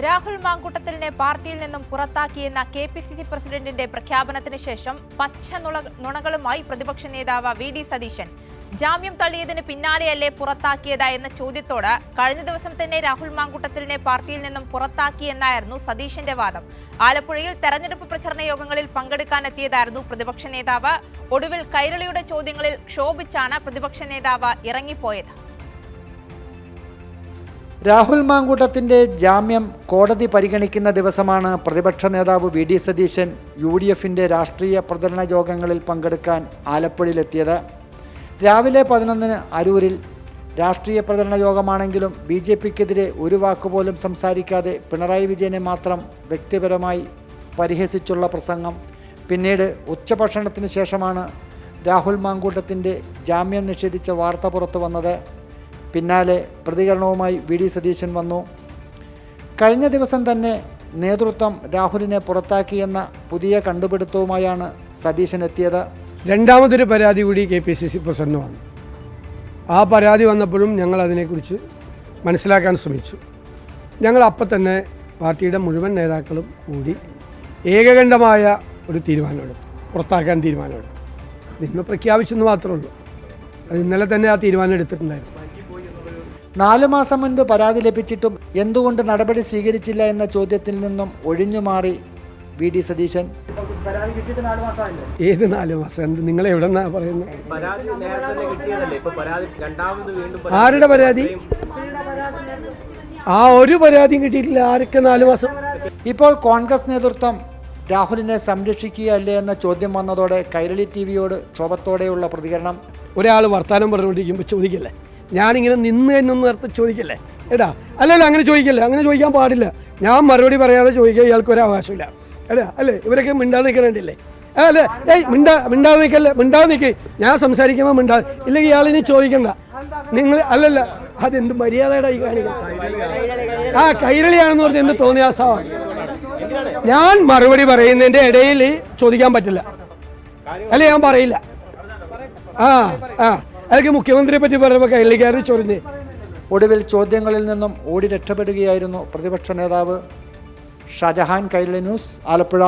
രാഹുൽ മാങ്കൂട്ടത്തിലിനെ പാർട്ടിയിൽ നിന്നും പുറത്താക്കിയെന്ന കെപിസിസി പ്രസിഡന്റിന്റെ പ്രഖ്യാപനത്തിന് ശേഷം പച്ച നുണകളുമായി പ്രതിപക്ഷ നേതാവ് വി.ഡി. സതീശൻ. ജാമ്യം തള്ളിയതിന് പിന്നാലെയല്ലേ പുറത്താക്കിയത് എന്ന ചോദ്യത്തോട് കഴിഞ്ഞ ദിവസം തന്നെ രാഹുൽ മാങ്കൂട്ടത്തിലിനെ പാർട്ടിയിൽ നിന്നും പുറത്താക്കിയെന്നായിരുന്നു സതീശന്റെ വാദം. ആലപ്പുഴയിൽ തെരഞ്ഞെടുപ്പ് പ്രചരണ യോഗങ്ങളിൽ പങ്കെടുക്കാനെത്തിയതായിരുന്നു പ്രതിപക്ഷ നേതാവ്. ഒടുവിൽ കൈരളിയുടെ ചോദ്യങ്ങളിൽ ക്ഷോഭിച്ചാണ് പ്രതിപക്ഷ നേതാവ് ഇറങ്ങിപ്പോയത്. രാഹുൽ മാങ്കൂട്ടത്തിന്റെ ജാമ്യം കോടതി പരിഗണിക്കുന്ന ദിവസമാണ് പ്രതിപക്ഷ നേതാവ് വി.ഡി. സതീശൻ UDFന്റെ രാഷ്ട്രീയ പ്രചരണ യോഗങ്ങളിൽ പങ്കെടുക്കാൻ ആലപ്പുഴയിലെത്തിയത്. രാവിലെ 11-ന് അരൂരിൽ രാഷ്ട്രീയ പ്രചരണ യോഗമാണെങ്കിലും BJPക്കെതിരെ ഒരു വാക്കുപോലും സംസാരിക്കാതെ പിണറായി വിജയനെ മാത്രം വ്യക്തിപരമായി പരിഹസിച്ചുള്ള പ്രസംഗം. പിന്നീട് ഉച്ചഭക്ഷണത്തിന് ശേഷമാണ് രാഹുൽ മാങ്കൂട്ടത്തിൻ്റെ ജാമ്യം നിഷേധിച്ച വാർത്ത പുറത്തു വന്നത്. പിന്നാലെ പ്രതികരണവുമായി വി.ഡി. സതീശൻ വന്നു. കഴിഞ്ഞ ദിവസം തന്നെ നേതൃത്വം രാഹുലിനെ പുറത്താക്കിയെന്ന പുതിയ കണ്ടുപിടുത്തവുമായാണ് സതീശൻ എത്തിയത്. രണ്ടാമതൊരു പരാതി കൂടി KPCC പ്രസിഡന്റ് വന്നു. ആ പരാതി വന്നപ്പോഴും ഞങ്ങൾ അതിനെക്കുറിച്ച് മനസ്സിലാക്കാൻ ശ്രമിച്ചു. ഞങ്ങൾ അപ്പം തന്നെ പാർട്ടിയുടെ മുഴുവൻ നേതാക്കളും കൂടി ഏകകണ്ഠമായ ഒരു തീരുമാനമെടുത്തു, പുറത്താക്കാൻ തീരുമാനമെടുത്തു. ഇന്ന് പ്രഖ്യാപിച്ചെന്ന് മാത്രമേ ഉള്ളൂ. അത് ഇന്നലെ തന്നെ ആ തീരുമാനം എടുത്തിട്ടുണ്ടായിരുന്നു. 4 മാസം മുൻപ് പരാതി ലഭിച്ചിട്ടും എന്തുകൊണ്ട് നടപടി സ്വീകരിച്ചില്ല എന്ന ചോദ്യത്തിൽ നിന്നും ഒഴിഞ്ഞുമാറി വി.ഡി. സതീശൻ. ഏത് 4 മാസം? എന്ത് നിങ്ങൾ എവിടെന്നാ പറയുന്നത്? ആരുടെ പരാതി? ആ ഒരു പരാതിയും കിട്ടിയിട്ടില്ല. ആരൊക്കെ 4 മാസം? ഇപ്പോൾ കോൺഗ്രസ് നേതൃത്വം രാഹുലിനെ സംരക്ഷിക്കുകയല്ലേ എന്ന ചോദ്യം വന്നതോടെ കൈരളി TVയോട് ക്ഷോഭത്തോടെയുള്ള പ്രതികരണം. ഒരാൾ വർത്താനം പറഞ്ഞുകൊണ്ടിരിക്കുമ്പോൾ ചോദിക്കല്ലേ, ഞാനിങ്ങനെ നിന്ന് എന്നൊന്നും നേരത്തെ ചോദിക്കല്ലേ. എടാ അല്ലല്ല, അങ്ങനെ ചോദിക്കല്ലേ, അങ്ങനെ ചോദിക്കാൻ പാടില്ല. ഞാൻ മറുപടി പറയാതെ ചോദിക്കാൻ ഇയാൾക്ക് ഒരു അവകാശമില്ല. എടാ അല്ലേ, ഇവരൊക്കെ മിണ്ടാതെ നിൽക്കണുണ്ടല്ലേ? അല്ലേ, മിണ്ടാതെ നിൽക്കല്ലേ, മിണ്ടാതെ നിൽക്കേ. ഞാൻ സംസാരിക്കുമ്പോൾ മിണ്ടാതെ, ഇല്ലെങ്കിൽ ഇയാളിനി ചോദിക്കണ്ട. നിങ്ങൾ അല്ലല്ല, അതെന്ത് മര്യാദയുടെ ഈ കാണിക്കുന്നത്? ആ കൈരളിയാണെന്ന് പറഞ്ഞ് എന്ത് തോന്നിയാസമാണ്. ഞാൻ മറുപടി പറയുന്നതിൻ്റെ ഇടയിൽ ചോദിക്കാൻ പറ്റില്ല, അല്ലേ? ഞാൻ പറയില്ല. അതൊക്കെ മുഖ്യമന്ത്രിയെ പറ്റി പറയുമ്പോൾ കൈരളിക്കാരൻ ചൊറിഞ്ഞ്. ഒടുവിൽ ചോദ്യങ്ങളിൽ നിന്നും ഓടി രക്ഷപ്പെടുകയായിരുന്നു പ്രതിപക്ഷ നേതാവ്. ഷാജഹാൻ, കൈരളി ന്യൂസ്, ആലപ്പുഴ.